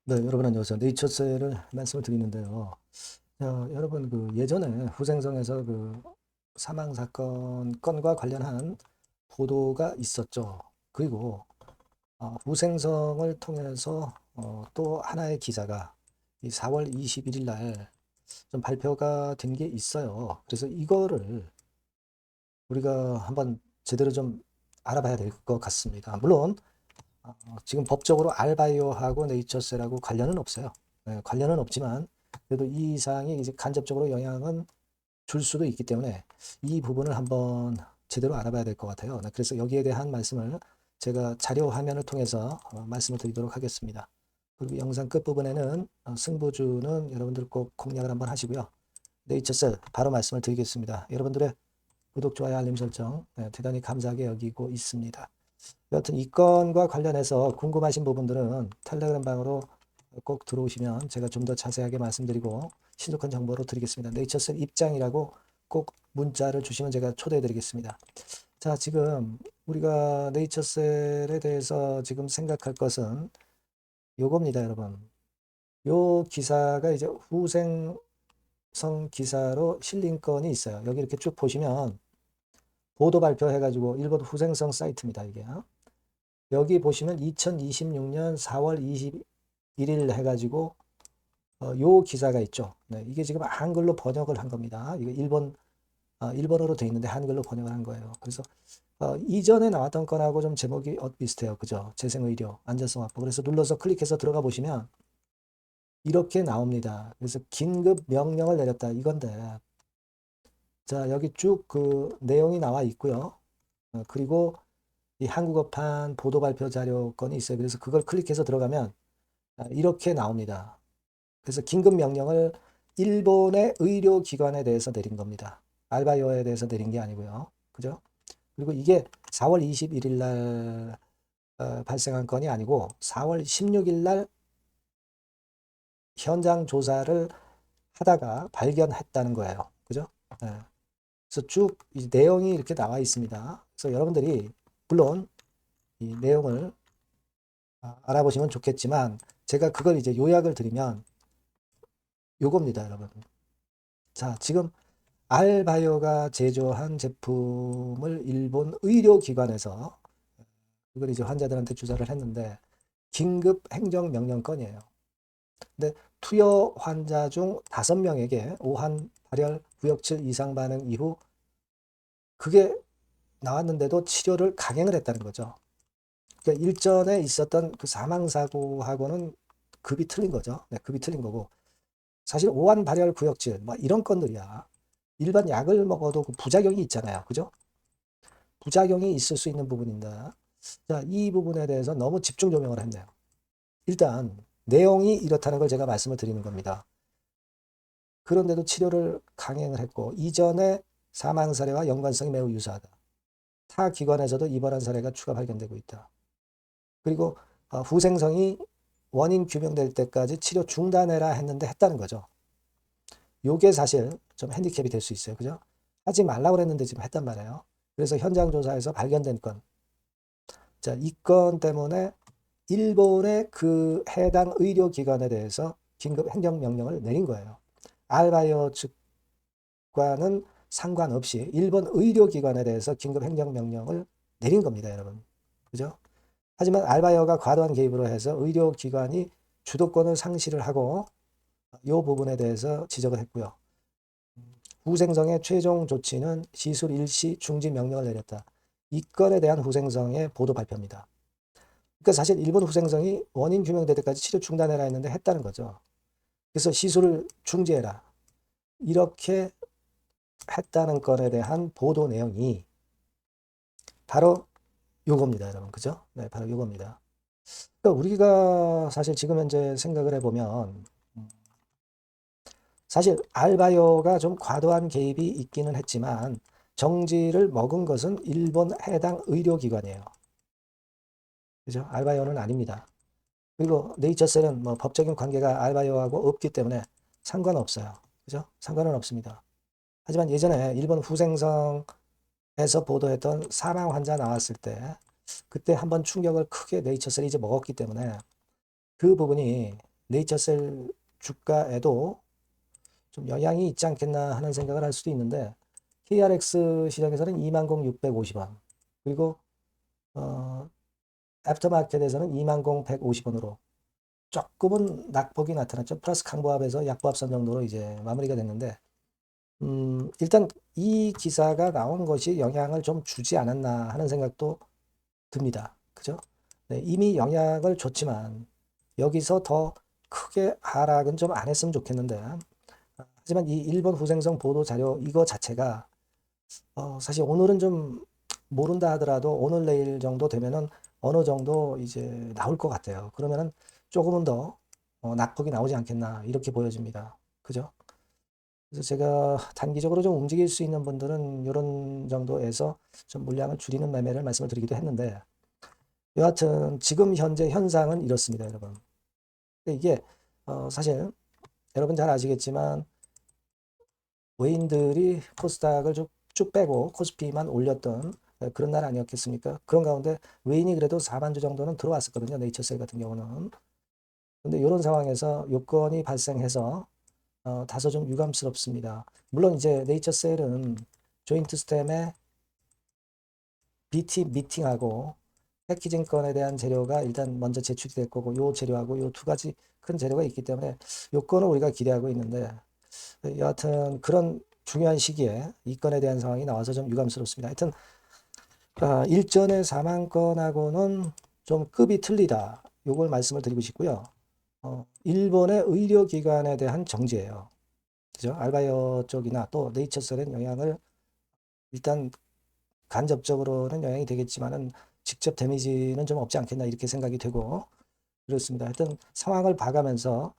네, 여러분 안녕하세요. 네이처셀을 말씀을 드리는데요. 여러분 그 예전에 후생성에서 그 사망 사건 건과 관련한 보도가 있었죠. 그리고 후생성을 통해서 또 하나의 기사가 이 4월 21일 날 좀 발표가 된 게 있어요. 그래서 이거를 우리가 한번 제대로 좀 알아봐야 될 것 같습니다. 물론 지금 법적으로 알바이오하고 네이처셀하고 관련은 없어요. 관련은 없지만 그래도 이 사항이 이제 간접적으로 영향은 줄 수도 있기 때문에 이 부분을 한번 제대로 알아봐야 될 것 같아요. 네, 그래서 여기에 대한 말씀을 제가 자료 화면을 통해서 말씀을 드리도록 하겠습니다. 그리고 영상 끝부분에는 승부주는 여러분들 꼭 공략을 한번 하시고요. 네이처셀 바로 말씀을 드리겠습니다. 여러분들의 구독, 좋아요, 알림 설정 대단히 감사하게 여기고 있습니다. 여하튼 이 건과 관련해서 궁금하신 부분들은 텔레그램 방으로 꼭 들어오시면 제가 좀 더 자세하게 말씀드리고 신속한 정보로 드리겠습니다. 네이처셀 입장이라고 꼭 문자를 주시면 제가 초대해 드리겠습니다. 자, 지금 우리가 네이처셀에 대해서 지금 생각할 것은 요겁니다, 여러분. 요 기사가 이제 후생성 기사로 실린 건이 있어요. 여기 이렇게 쭉 보시면 보도 발표해가지고 일본 후생성 사이트입니다, 이게. 여기 보시면 2026년 4월 21일 해가지고 요 기사가 있죠. 네, 이게 지금 한글로 번역을 한 겁니다. 이거 일본어로 돼 있는데 한글로 번역을 한 거예요. 그래서 이전에 나왔던 건하고 좀 제목이 비슷해요. 그죠? 재생의료, 안전성 확보. 그래서 눌러서 클릭해서 들어가 보시면 이렇게 나옵니다. 그래서 긴급 명령을 내렸다 이건데, 자, 여기 쭉 그 내용이 나와 있고요. 그리고 이 한국어판 보도 발표 자료건이 있어요. 그래서 그걸 클릭해서 들어가면 이렇게 나옵니다. 그래서 긴급 명령을 일본의 의료기관에 대해서 내린 겁니다. 알바이오에 대해서 내린 게 아니고요. 그죠? 그리고 이게 4월 21일 날 발생한 건이 아니고 4월 16일 날 현장 조사를 하다가 발견했다는 거예요. 그죠? 네. 그래서 쭉 이 내용이 이렇게 나와 있습니다. 그래서 여러분들이 물론 이 내용을 알아보시면 좋겠지만 제가 그걸 이제 요약을 드리면 요겁니다, 여러분. 자, 지금 알바이오가 제조한 제품을 일본 의료기관에서 이걸 이제 환자들한테 주사를 했는데 긴급 행정명령건이에요. 근데 투여 환자 중 5명에게 오한 발열 구역질 이상 반응 이후 그게 나왔는데도 치료를 강행을 했다는 거죠. 그러니까 일전에 있었던 그 사망사고하고는 급이 틀린 거죠. 네, 급이 틀린 거고 사실 오한 발열 구역질 뭐 이런 건들이야. 일반 약을 먹어도 그 부작용이 있잖아요. 그죠? 부작용이 있을 수 있는 부분인데 자, 이 부분에 대해서 너무 집중 조명을 했네요. 일단 내용이 이렇다는 걸 제가 말씀을 드리는 겁니다. 그런데도 치료를 강행을 했고 이전에 사망 사례와 연관성이 매우 유사하다. 타 기관에서도 입원한 사례가 추가 발견되고 있다. 그리고 후생성이 원인 규명될 때까지 치료 중단해라 했는데 했다는 거죠. 요게 사실 좀 핸디캡이 될 수 있어요. 그죠? 하지 말라고 그랬는데 지금 했단 말이에요. 그래서 현장 조사에서 발견된 건. 자, 이 건 때문에 일본의 그 해당 의료기관에 대해서 긴급 행정명령을 내린 거예요. 알바이오 측과는 상관없이 일본 의료기관에 대해서 긴급 행정명령을 내린 겁니다, 여러분. 그죠? 하지만 알바이오가 과도한 개입으로 해서 의료기관이 주도권을 상실을 하고 이 부분에 대해서 지적을 했고요. 후생성의 최종 조치는 시술 일시 중지 명령을 내렸다. 이 건에 대한 후생성의 보도 발표입니다. 그러니까 사실 일본 후생성이 원인 규명될 때까지 치료 중단해라 했는데 했다는 거죠. 그래서 시술을 중지해라. 이렇게 했다는 건에 대한 보도 내용이 바로 요겁니다, 여러분. 그죠? 네, 바로 요겁니다. 그러니까 우리가 사실 지금 현재 생각을 해보면 사실 알바이오가 좀 과도한 개입이 있기는 했지만 정지를 먹은 것은 일본 해당 의료기관이에요. 그죠? 알바이오는 아닙니다. 그리고 네이처셀은 뭐 법적인 관계가 알바이오하고 없기 때문에 상관없어요. 그죠? 상관은 없습니다. 하지만 예전에 일본 후생성에서 보도했던 사망 환자 나왔을 때 그때 한번 충격을 크게 네이처셀이 이제 먹었기 때문에 그 부분이 네이처셀 주가에도 좀 영향이 있지 않겠나 하는 생각을 할 수도 있는데 KRX 시장에서는 20,650원 그리고 애프터마켓에서는 20,150원으로 조금은 낙폭이 나타났죠. 플러스 강보합에서 약보합선 정도로 이제 마무리가 됐는데 일단 이 기사가 나온 것이 영향을 좀 주지 않았나 하는 생각도 듭니다. 그죠? 네, 이미 영향을 줬지만 여기서 더 크게 하락은 좀 안 했으면 좋겠는데 하지만 이 일본 후생성 보도 자료 이거 자체가 사실 오늘은 좀 모른다 하더라도 오늘 내일 정도 되면은 어느 정도 이제 나올 것 같아요. 그러면은 조금은 더 낙폭이 나오지 않겠나 이렇게 보여집니다. 그죠? 그래서 제가 단기적으로 좀 움직일 수 있는 분들은 이런 정도에서 좀 물량을 줄이는 매매를 말씀을 드리기도 했는데 여하튼 지금 현재 현상은 이렇습니다, 여러분. 근데 이게 사실 여러분 잘 아시겠지만 외인들이 코스닥을 쭉 빼고 코스피만 올렸던 그런 날 아니었겠습니까? 그런 가운데 외인이 그래도 4만 주 정도는 들어왔었거든요. 네이처셀 같은 경우는. 근데 이런 상황에서 요건이 발생해서 다소 좀 유감스럽습니다. 물론 이제 네이처셀은 조인트 스템의 BT 미팅하고 패키징 건에 대한 재료가 일단 먼저 제출이 될 거고 요 재료하고 요 두 가지 큰 재료가 있기 때문에 요건을 우리가 기대하고 있는데 여하튼 그런 중요한 시기에 이 건에 대한 상황이 나와서 좀 유감스럽습니다. 하여튼 일전에 4만 건하고는 좀 급이 틀리다. 요걸 말씀을 드리고 싶고요. 일본의 의료기관에 대한 정지예요. 그죠? 알바이어 쪽이나 또 네이처셀은 영향을 일단 간접적으로는 영향이 되겠지만은 직접 데미지는 좀 없지 않겠나 이렇게 생각이 되고 그렇습니다. 하여튼 상황을 봐가면서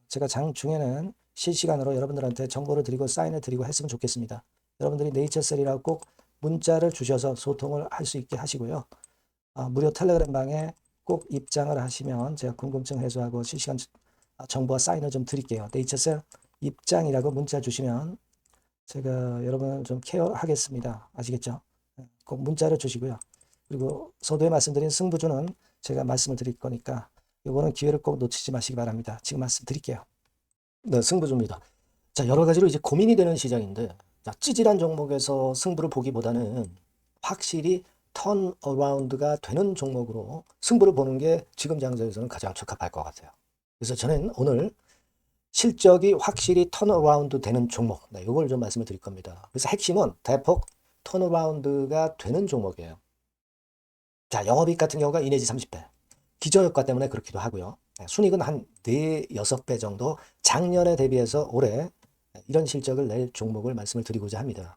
제가 장중에는 실시간으로 여러분들한테 정보를 드리고 사인을 드리고 했으면 좋겠습니다. 여러분들이 네이처셀이라고 꼭 문자를 주셔서 소통을 할 수 있게 하시고요. 무료 텔레그램 방에 꼭 입장을 하시면 제가 궁금증 해소하고 실시간 정보와 사인을 좀 드릴게요. 네이처셀 입장이라고 문자 주시면 제가 여러분을 좀 케어하겠습니다. 아시겠죠? 꼭 문자를 주시고요. 그리고 서두에 말씀드린 승부주는 제가 말씀을 드릴 거니까 이거는 기회를 꼭 놓치지 마시기 바랍니다. 지금 말씀드릴게요. 네, 승부주입니다. 자, 여러 가지로 이제 고민이 되는 시장인데, 자, 찌질한 종목에서 승부를 보기보다는 확실히 턴어라운드가 되는 종목으로 승부를 보는 게 지금 장세에서는 가장 적합할 것 같아요. 그래서 저는 오늘 실적이 확실히 턴어라운드 되는 종목, 네, 이걸 좀 말씀을 드릴 겁니다. 그래서 핵심은 대폭 턴어라운드가 되는 종목이에요. 자, 영업이익 같은 경우가 2 내지 30배. 기저효과 때문에 그렇기도 하고요. 순이익은 한 4, 6배 정도 작년에 대비해서 올해 이런 실적을 낼 종목을 말씀을 드리고자 합니다.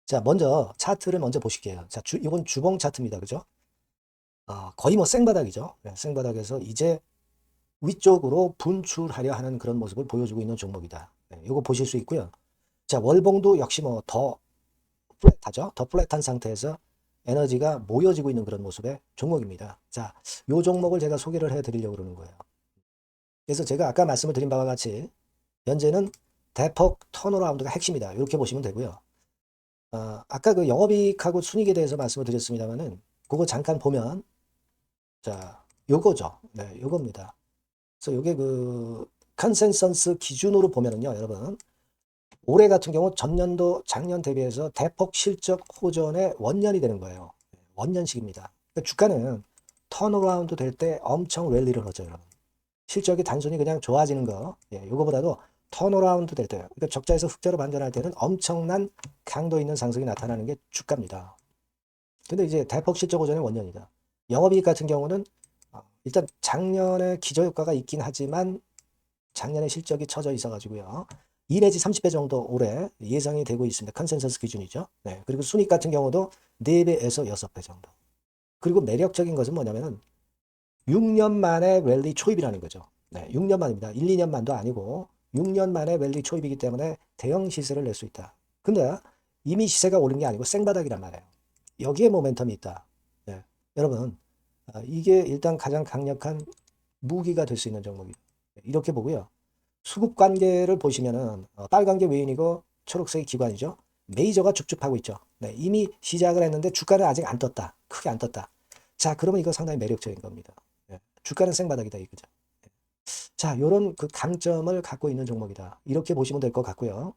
자, 먼저 차트를 먼저 보실게요. 자, 이건 주봉 차트입니다. 그죠? 거의 뭐 생바닥이죠. 네, 생바닥에서 이제 위쪽으로 분출하려 하는 그런 모습을 보여주고 있는 종목이다. 네, 이거 보실 수 있고요. 자, 월봉도 역시 뭐 더 플랫하죠. 더 플랫한 상태에서 에너지가 모여지고 있는 그런 모습의 종목입니다. 자, 요 종목을 제가 소개를 해드리려고 그러는 거예요. 그래서 제가 아까 말씀을 드린 바와 같이 현재는 대폭 턴어라운드가 핵심이다. 이렇게 보시면 되고요. 아까 그 영업이익하고 순이익에 대해서 말씀을 드렸습니다만은 그거 잠깐 보면 자, 요거죠. 네, 요겁니다. 그래서 요게 그 컨센서스 기준으로 보면은요, 여러분. 올해 같은 경우 전년도 작년 대비해서 대폭 실적 호전의 원년이 되는 거예요. 원년식입니다. 그러니까 주가는 턴어라운드 될 때 엄청 랠리를 하죠, 여러분. 실적이 단순히 그냥 좋아지는 거, 이거보다도 턴어라운드 될 때, 그러니까 적자에서 흑자로 반전할 때는 엄청난 강도 있는 상승이 나타나는 게 주가입니다. 근데 이제 대폭 실적 호전의 원년이다. 영업이익 같은 경우는 일단 작년에 기저효과가 있긴 하지만 작년에 실적이 처져 있어가지고요. 2 내지 30배 정도 올해 예상이 되고 있습니다. 컨센서스 기준이죠. 네. 그리고 순이익 같은 경우도 4배에서 6배 정도. 그리고 매력적인 것은 뭐냐면은 6년 만에 랠리 초입이라는 거죠. 네, 6년 만입니다. 1, 2년 만도 아니고 6년 만에 랠리 초입이기 때문에 대형 시세를 낼 수 있다. 근데 이미 시세가 오른 게 아니고 생바닥이란 말이에요. 여기에 모멘텀이 있다. 네. 여러분, 이게 일단 가장 강력한 무기가 될 수 있는 종목이에요. 이렇게 보고요. 수급 관계를 보시면은 빨간 게 외인이고 초록색이 기관이죠. 메이저가 줍줍하고 있죠. 네, 이미 시작을 했는데 주가는 아직 안 떴다. 크게 안 떴다. 자, 그러면 이거 상당히 매력적인 겁니다. 네, 주가는 생바닥이다 이거죠. 자, 요런 그 강점을 갖고 있는 종목이다. 이렇게 보시면 될 것 같고요.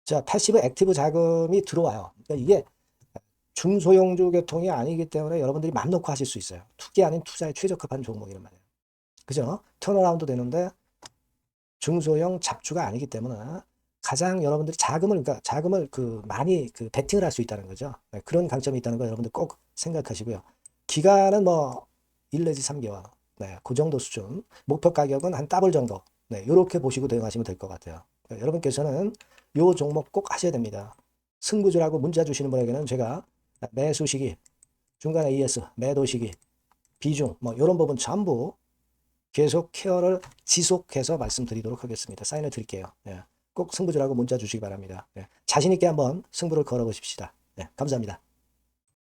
자, 패시브 액티브 자금이 들어와요. 그러니까 이게 중소형주 계통이 아니기 때문에 여러분들이 맘 놓고 하실 수 있어요. 투기 아닌 투자에 최적합한 종목이란 말이에요. 그죠? 턴어라운드 되는데 중소형 잡주가 아니기 때문에 가장 여러분들이 그러니까 자금을 많이 베팅을 할 수 있다는 거죠. 네, 그런 강점이 있다는 거 여러분들 꼭 생각하시고요. 기간은 뭐 1 내지 3개월. 네, 그 정도 수준. 목표 가격은 한 더블 정도. 네, 이렇게 보시고 대응하시면 될 것 같아요. 네, 여러분께서는 요 종목 꼭 하셔야 됩니다. 승부주라고 문자 주시는 분에게는 제가 매수 시기, 중간에 ES, 매도 시기, 비중, 뭐 이런 부분 전부 계속 케어를 지속해서 말씀드리도록 하겠습니다. 사인을 드릴게요. 예. 꼭 승부주라고 문자 주시기 바랍니다. 예. 자신 있게 한번 승부를 걸어보십시다. 예. 감사합니다.